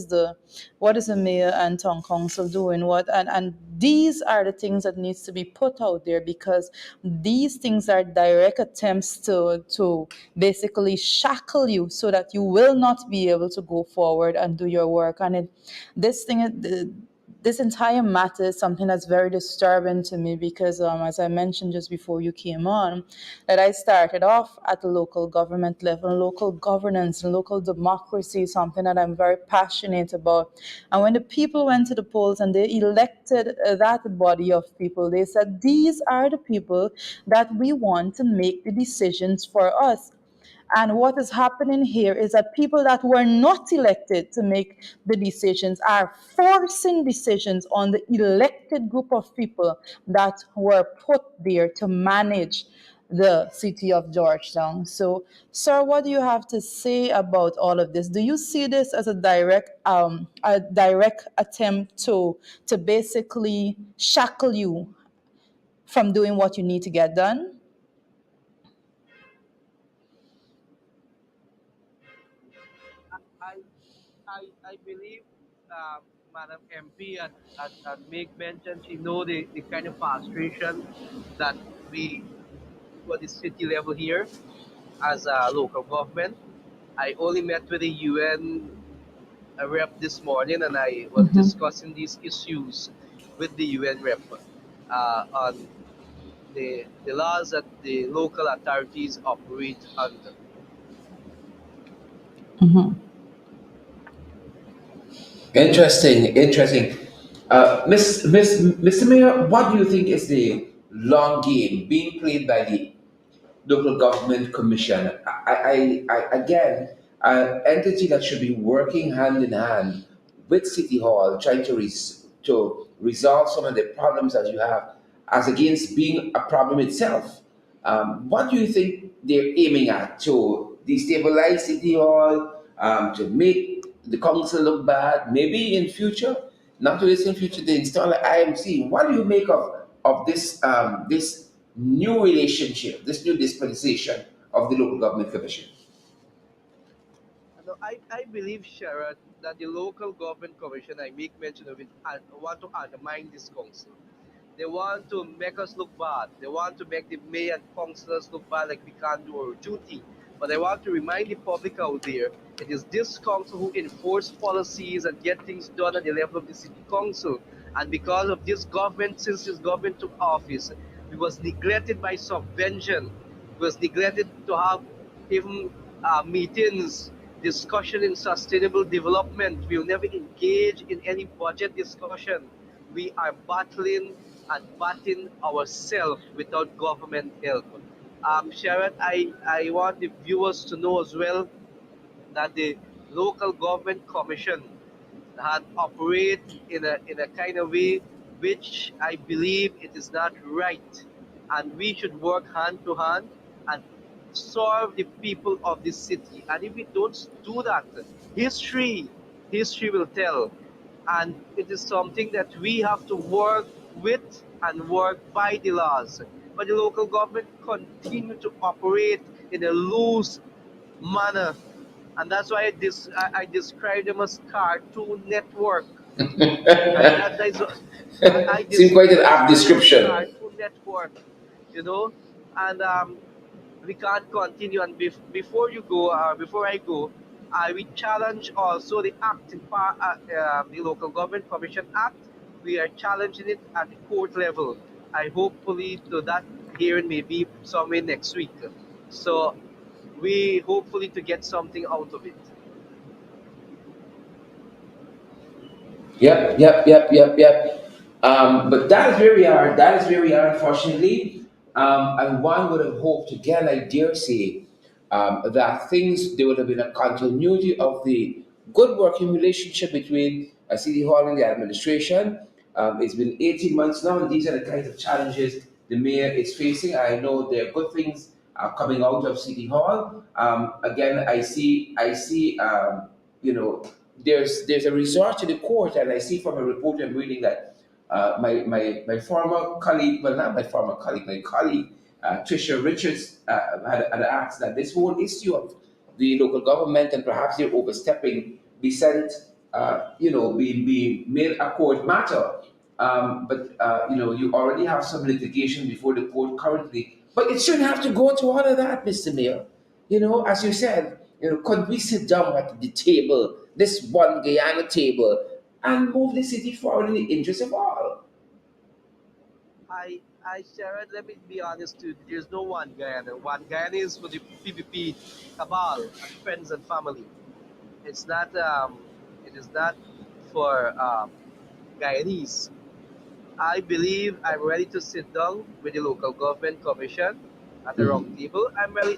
the mayor and town council doing? And these are the things that needs to be put out there, because these things are direct attempts to basically shackle you so that you will not be able to go forward and do your work. And this thing, this entire matter is something that's very disturbing to me, because as I mentioned just before you came on, that I started off at the local government level. Local governance and local democracy is something that I'm very passionate about. And when the people went to the polls and they elected that body of people, they said, these are the people that we want to make the decisions for us. And what is happening here is that people that were not elected to make the decisions are forcing decisions on the elected group of people that were put there to manage the city of Georgetown. So, sir, what do you have to say about all of this? Do you see this as a direct attempt to basically shackle you from doing what you need to get done? I, I believe Madam MP had make mention. She know the kind of frustration that we for the city level here as a local government. I only met with the UN rep this morning, and I was discussing these issues with the UN rep on the laws that the local authorities operate under. Interesting, interesting. Mr. Mayor, what do you think is the long game being played by the local government commission. Again, an entity that should be working hand in hand with City Hall, trying to resolve some of the problems that you have, as against being a problem itself. What do you think they're aiming at? To destabilize City Hall, to make the council look bad, maybe in future, not to this in future, they install an IMC. What do you make of this new relationship, this new dispensation of the local government commission? No, I believe, Sharon, that the local government commission, I make mention of it, and want to undermine this council. They want to make us look bad. They want to make the mayor and councillors look bad like we can't do our duty. But I want to remind the public out there, it is this council who enforce policies and get things done at the level of the city council. And because of this government, since this government took office, we was neglected by subvention. We was neglected to have even meetings, discussion in sustainable development. We'll never engage in any budget discussion. We are battling and batting ourselves without government help. Sharon, I want the viewers to know as well that the local government commission had operate in a kind of way which I believe it is not right, and we should work hand to hand and serve the people of this city. And if we don't do that, history history will tell, and it is something that we have to work with and work by the laws. But the local government continue to operate in a loose manner, and that's why I describe them as Cartoon Network, and that is Seems quite an apt describe them as description. Cartoon Network, you know, and we can't continue. And before you go, before I go, I will challenge also the act, the Local Government Commission Act. We are challenging it at the court level. I hopefully to that hearing maybe somewhere next week. So we hopefully to get something out of it. Yep. But that is where we are. That is where we are, unfortunately. And one would have hoped, again, I dare say, that there would have been a continuity of the good working relationship between City Hall and the administration. It's been 18 months now, and these are the kinds of challenges the mayor is facing. I know there are good things coming out of City Hall. Again, I see, there's a resort to the court, and I see from a report I'm reading that my former colleague, well, not my former colleague, my colleague, Tricia Richards, had asked that this whole issue of the local government and perhaps their overstepping be sent, be made a court matter. But you already have some litigation before the court currently, but it shouldn't have to go to all of that, Mr. Mayor. As you said, could we sit down at the table, this one Guyana table, and move the city forward in the interest of all? Sharon, let me be honest too. There's no one Guyana. One Guyana is for the PPP cabal and friends and family. It's not. It is not for Guyanese. I believe I'm ready to sit down with the local government commission at a round Mhm. table. I'm ready.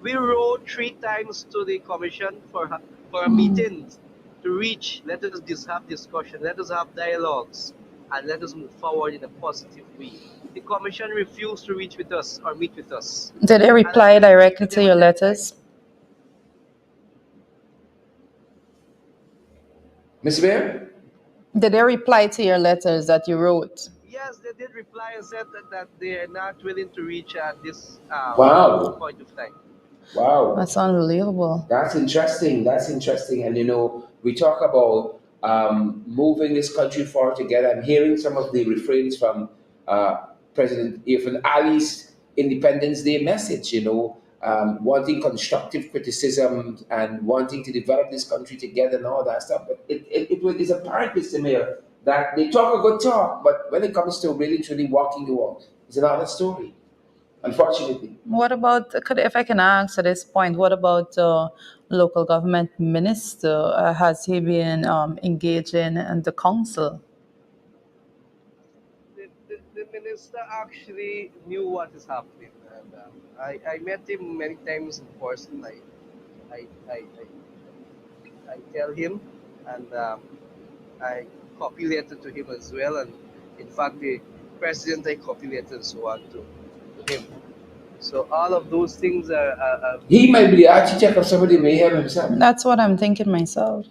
We wrote 3 times to the commission for a meeting to reach. Let us have discussion. Let us have dialogues, and let us move forward in a positive way. The commission refused to reach with us or meet with us, Did they and I reply couldn't meet directly with to them your at that time. letters? Mr. Mayor? Did they reply to your letters that you wrote? Yes, they did reply and said that they are not willing to reach at this Wow. point of time. Wow. That's unbelievable. That's interesting. That's interesting. And we talk about moving this country forward together. I'm hearing some of the refrains from uh, President Irfan Ali's Independence Day message, wanting constructive criticism and wanting to develop this country together and all that stuff. But it's apparent, Mr. Mayor, that they talk a good talk, but when it comes to really truly walking the walk, it's another story, unfortunately. What about, if I can ask at this point, what about local government minister? Has he been engaging in the council? The minister actually knew what is happening. and I met him many times in person. I, I, I, I tell him, and I copy letter to him as well, and in fact, the president I copy letter and so on to him. So all of those things are He might be the architect of some of the mayhem himself. That's what I'm thinking myself.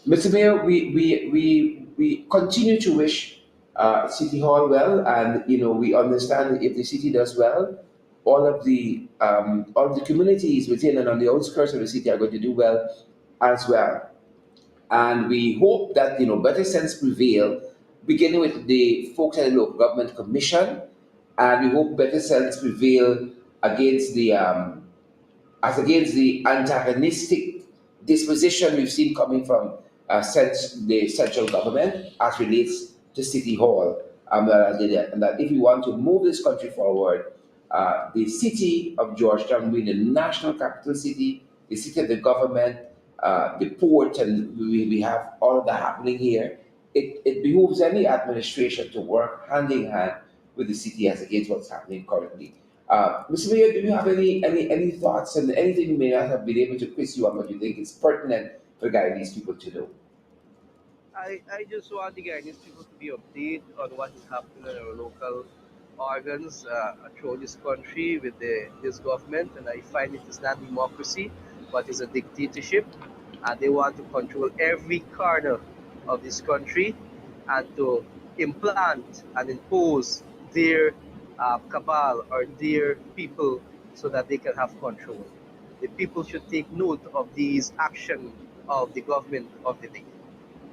Mr. Mayor, we continue to wish City Hall well, and we understand that if the city does well, all of the communities within and on the outskirts of the city are going to do well as well. And we hope that better sense prevail, beginning with the folks at the local government commission, and we hope better sense prevail against the as against the antagonistic disposition we've seen coming from the central government as relates to City Hall. And that if we want to move this country forward, the city of Georgetown being the national capital city, the city of the government, the port, and we have all of that happening here. It behooves any administration to work hand in hand with the city as against what's happening currently. Mr. Mayor, do you have any thoughts and anything we may not have been able to quiz you on what you think is pertinent for Guyanese people to know? I just want the Guyanese people to be updated on what is happening in our local organs throughout this country with this government, and I find it is not democracy, but is a dictatorship, and they want to control every corner of this country and to implant and impose their cabal or their people so that they can have control. The people should take note of these action of the government of the day.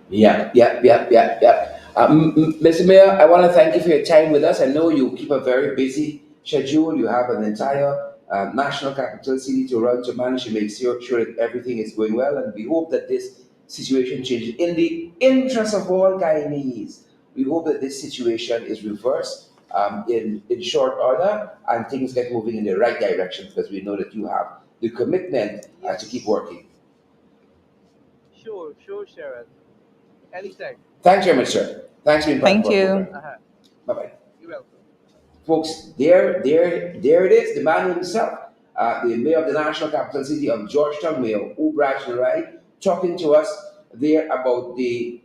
Yeah, yeah, yeah, yeah, yeah. Mr. Mayor, I want to thank you for your time with us. I know you keep a very busy schedule. You have an entire national capital city to run to manage to make sure that everything is going well. And we hope that this situation changes in the interest of all Guyanese. We hope that this situation is reversed in short order and things get moving in the right direction because we know that you have the commitment to keep Yes, working. sure, sure, Sharon. Anytime. Thanks very much, sir. Thanks for being part of Thank our you. program. Uh-huh. Bye bye. You're welcome. Folks, there it is, the man himself, the mayor of the national capital city of Georgetown, Mayor Ubraj Narai, talking to us there about the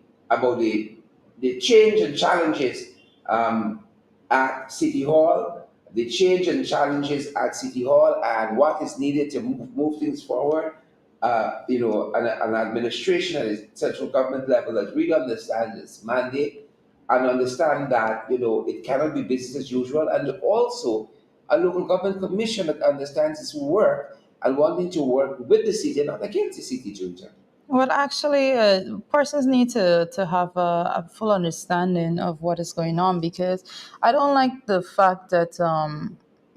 change and challenges at City Hall, the change and challenges at City Hall, and what is needed to move things forward. An administration at the central government level that really understands its mandate and understand that it cannot be business as usual, and also a local government commission that understands its work and wanting to work with the city and not against the city, Junta. Well, actually, persons need to have a full understanding of what is going on because I don't like the fact that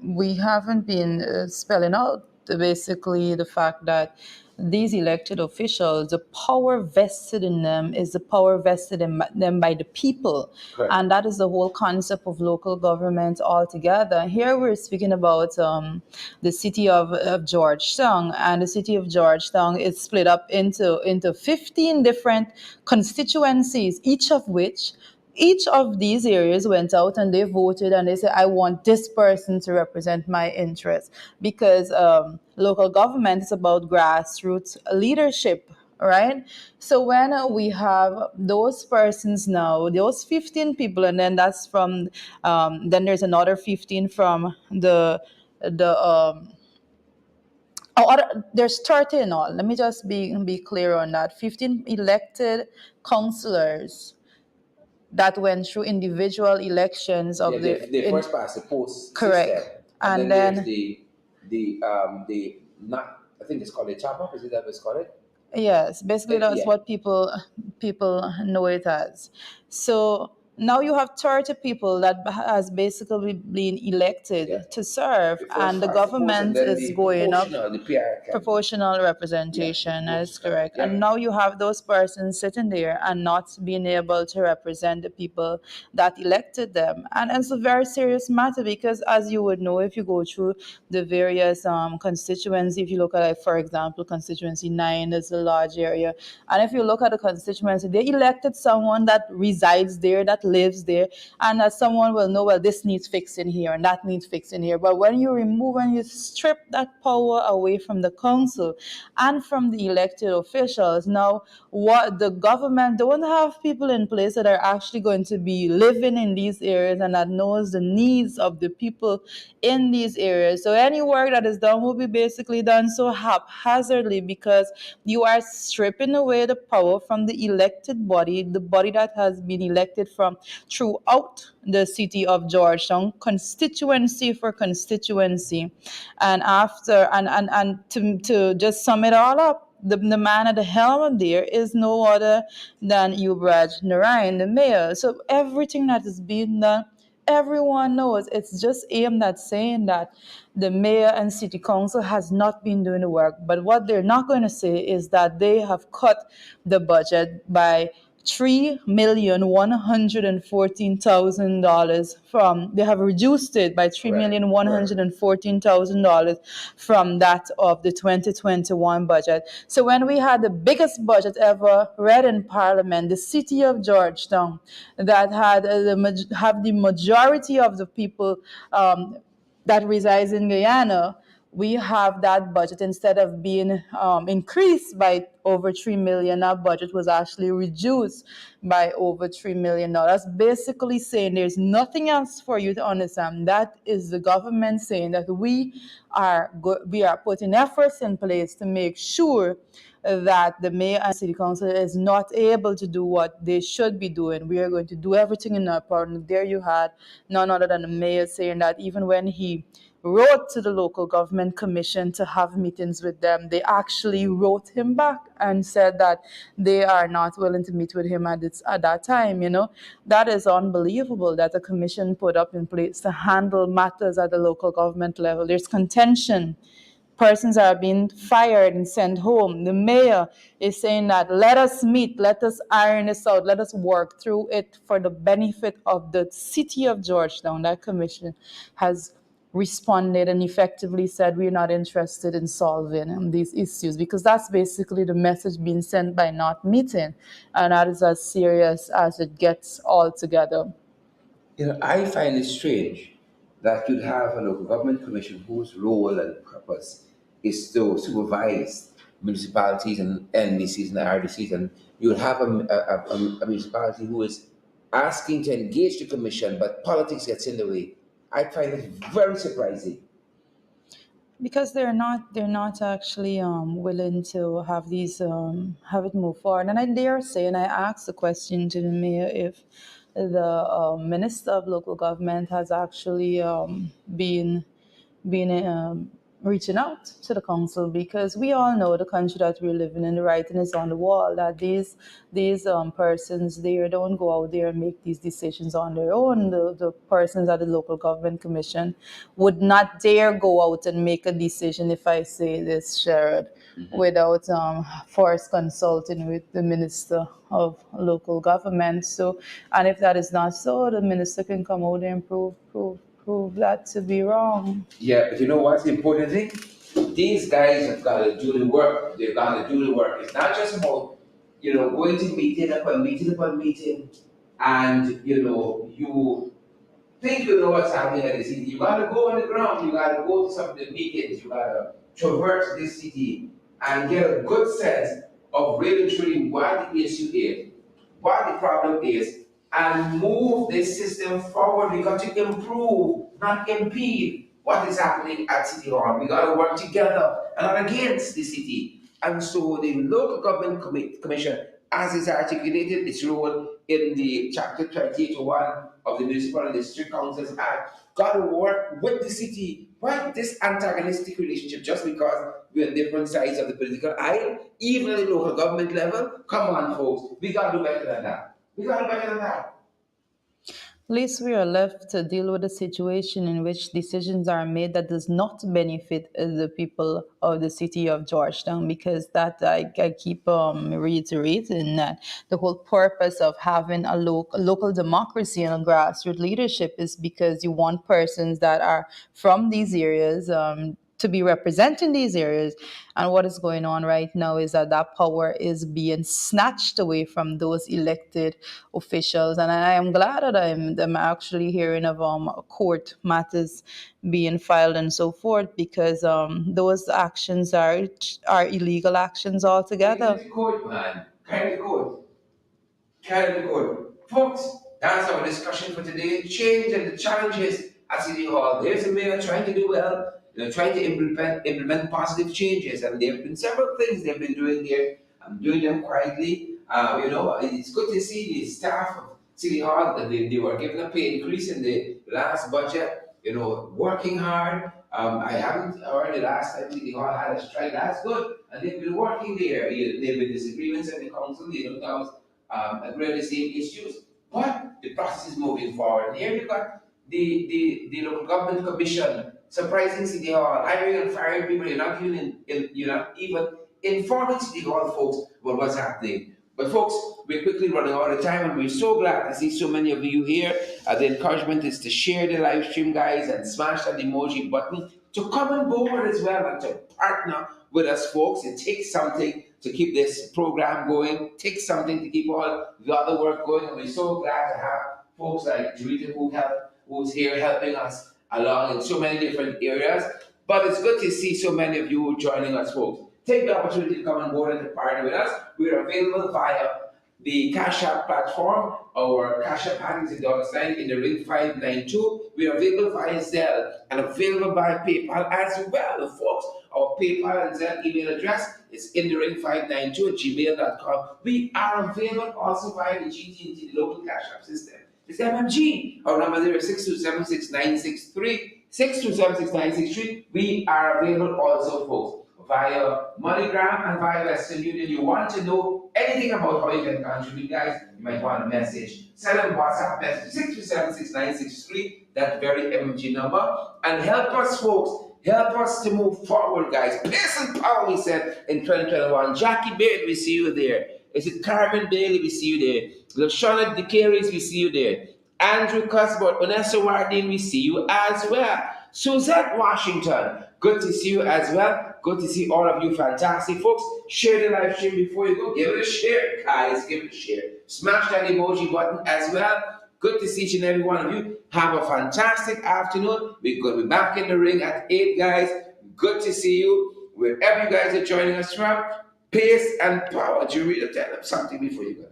we haven't been spelling out basically the fact that these elected officials, the power vested in them is the power vested in them by the people. Correct. And that is the whole concept of local government altogether. Here we're speaking about the city of Georgetown, and the city of Georgetown is split up into 15 different constituencies, each of these areas went out and they voted and they said, I want this person to represent my interests. Because local government is about grassroots leadership, right? So when we have those persons now, those 15 people, and then that's from, then there's another 15 from the there's 30 in all. Let me just be clear on that. 15 elected councillors that went through individual elections Yeah, of they first pass the post system, correct, and and then there's then the not I think it's called a chop up. Is it that it's called it? yes, basically that's Yeah, what people know it as. So now you have 30 people that has basically been yeah. elected to serve, The first and the past the post, and government then is the going up. proportional, the PR can. Proportional Yeah, the representation, that is proportional can. correct. And Yeah. now you have those persons sitting there and not being able to represent the people that elected them. And it's a very serious matter because, as you would know, if you go through the various constituencies, if you look at, like, for example, constituency 9 is a large area. And if you look at the constituency, they elected someone that resides there, that lives there, and that someone will know, well, this needs fixing here and that needs fixing here. But when you remove and you strip that power away from the council and from the elected officials, now what the government don't have people in place that are actually going to be living in these areas and that knows the needs of the people in these areas. So any work that is done will be basically done so haphazardly, because you are stripping away the power from the elected body, the body that has been elected from throughout the city of Georgetown, constituency for constituency. And after and to just sum it all up, the man at the helm there is no other than Yubraj Narayan, the mayor. So everything that is being done, everyone knows it's just aimed at saying that the mayor and city council has not been doing the work. But what they're not going to say is that they have cut the budget by $3,114,000 from, they have reduced it by $3,114,000 from that of the 2021 budget. So when we had the biggest budget ever read in Parliament, the city of Georgetown, that had have the majority of the people that resides in Guyana, we have that budget, instead of being increased by over 3 million, our budget was actually reduced by over $3 million. Basically saying there's nothing else for you to understand. That is the government saying that we are putting efforts in place to make sure that the mayor and city council is not able to do what they should be doing. We are going to do everything in our power. And there you had none other than the mayor saying that even when he wrote to the local government commission to have meetings with them, they actually wrote him back and said that they are not willing to meet with him at that time. That is unbelievable, that a commission put up in place to handle matters at the local government level. There's contention. Persons are being fired and sent home. The mayor is saying that let us meet, let us iron this out, let us work through it for the benefit of the city of Georgetown. That commission has responded and effectively said we're not interested in solving these issues, because that's basically the message being sent by not meeting, and that is as serious as it gets altogether. I find it strange that you'd have a local government commission whose role and purpose is to supervise municipalities and NDCs and RDCs, and you would have a municipality who is asking to engage the commission, but politics gets in the way. I find it very surprising. Because they're not actually willing to have these have it move forward. And I dare say, and I asked the question to the mayor, if the minister of local government has actually been reaching out to the council, because we all know the country that we're living in, the writing is on the wall that these persons there don't go out there and make these decisions on their own. The persons at the local government commission would not dare go out and make a decision, if I say this, Sherrod, without first consulting with the minister of local government. So, and if that is not so, the minister can come out and prove that to be wrong. Yeah, but you know what's the important thing? These guys have got to do the work. They've got to do the work. It's not just about, going to meeting upon meeting, and, you think you know what's happening at the city. You gotta go on the ground, you gotta go to some of the meetings, you gotta traverse this city and get a good sense of really truly what the issue is, what the problem is, and move this system forward. We got to improve, not impede what is happening at City Hall. We gotta work together and not against the city. And so the local government commission, as is articulated its role in the chapter 28:1 of the Municipal and District Councils Act, got to work with the city. Why this antagonistic relationship just because we're on different sides of the political aisle, even at the local government level? Come on, folks, we got to do better than that. We got to do better than that. At least we are left to deal with a situation in which decisions are made that does not benefit the people of the city of Georgetown, because that I keep reiterating that the whole purpose of having a local democracy and a grassroots leadership is because you want persons that are from these areas to be representing these areas. And what is going on right now is that that power is being snatched away from those elected officials. And I am glad that I'm actually hearing of court matters being filed and so forth, because those actions are illegal actions altogether. Court, man. Kind of court. Carry the good. Folks, that's our discussion for today. Change and the challenges at City Hall. There's a mayor trying to do well, trying to implement positive changes, and there have been several things they've been doing there. I'm doing them quietly. It's good to see the staff of City Hall that they were given a pay increase in the last budget. Working hard. I haven't heard the last time City Hall had a strike. That's good, and they've been working there. There have been disagreements in the council. That was agree the same issues, but the process is moving forward. And here you've got the local government commission surprising City Hall, hiring and firing people. You're not even informing City Hall folks about what's happening. But folks, we're quickly running out of time, and we're so glad to see so many of you here. The encouragement is to share the live stream, guys, and smash that emoji button to come on board as well and to partner with us, folks. It takes something to keep this program going. It takes something to keep all the other work going, and we're so glad to have folks like Rita who's here helping us along in so many different areas. But it's good to see so many of you joining us, folks. Take the opportunity to come on board and to partner with us. We are available via the Cash App platform. Our Cash App handle is $sign in the ring 592. We are available via Zelle and available by PayPal as well, folks. Our PayPal and Zelle email address is in the ring 592 at gmail.com. We are available also via the GT&T, the local Cash App system. It's MMG. Our number there is 6276963. We are available also, folks, via MoneyGram and via Western Union. You want to know anything about how you can contribute, guys, you might want a message. Send them WhatsApp message 6276963, that very MMG number, and help us, folks. Help us to move forward, guys. Pace and power, we said in 2021. Jackie Baird, we see you there. Is it Carmen Bailey? We see you there. Lashana DeCaries, we see you there. Andrew Cuthbert, Vanessa Wardin, we see you as well. Suzette Washington, good to see you as well. Good to see all of you fantastic folks. Share the live stream before you go. Give it a share, guys. Give it a share. Smash that emoji button as well. Good to see each and every one of you. Have a fantastic afternoon. We're going to be back in the ring at 8, guys. Good to see you. Wherever you guys are joining us from, pace and power. Do you read tell them something before you go?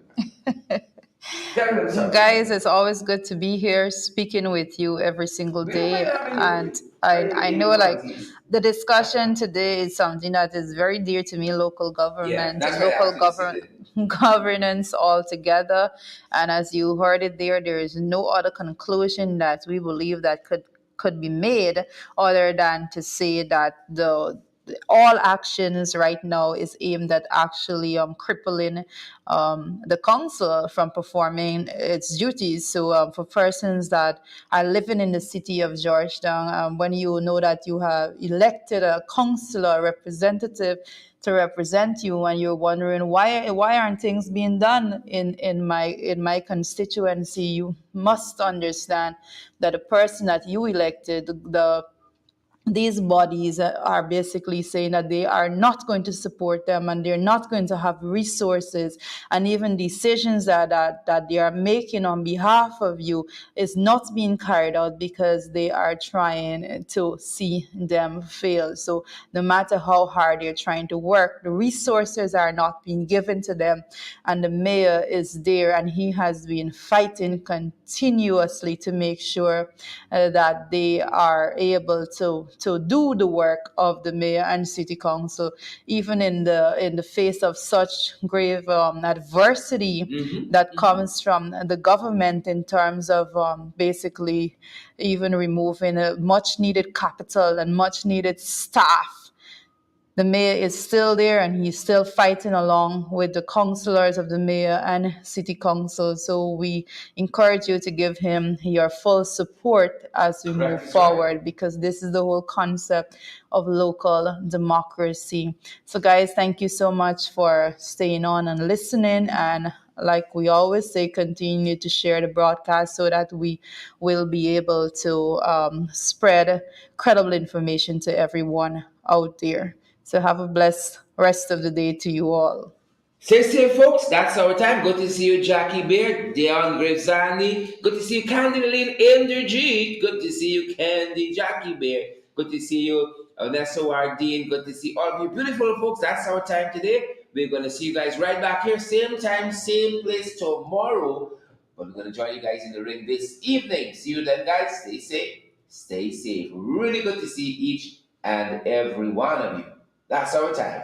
Guys, it's always good to be here speaking with you every single day. And I know, like, the discussion today is something that is very dear to me, local government, governance altogether. And as you heard it there is no other conclusion that we believe that could be made other than to say that all actions right now is aimed at actually crippling the council from performing its duties. So for persons that are living in the city of Georgetown, when you know that you have elected a councillor representative to represent you, and you're wondering why aren't things being done in my constituency, you must understand that the person that you elected, these bodies are basically saying that they are not going to support them, and they're not going to have resources, and even decisions that they are making on behalf of you is not being carried out because they are trying to see them fail. So no matter how hard they're trying to work, the resources are not being given to them, and the mayor is there, and he has been fighting continuously to make sure that they are able to do the work of the mayor and city council, even in the face of such grave adversity that comes from the government in terms of basically even removing a much needed capital and much needed staff the mayor is still there and he's still fighting along with the councillors of the mayor and city council. So we encourage you to give him your full support as we move Correct, that's right. forward, because this is the whole concept of local democracy. So, guys, thank you so much for staying on and listening. And like we always say, continue to share the broadcast so that we will be able to spread credible information to everyone out there. So have a blessed rest of the day to you all. Stay safe, folks. That's our time. Good to see you, Jackie Beard, Dion Gravesani. Good to see you, Candy Lynn Energy. Good to see you, Candy Jackie Beard. Good to see you, Vanessa Wardine. Good to see all of you beautiful folks. That's our time today. We're going to see you guys right back here, same time, same place tomorrow. But we're going to join you guys in the ring this evening. See you then, guys. Stay safe. Stay safe. Really good to see each and every one of you. That's our time.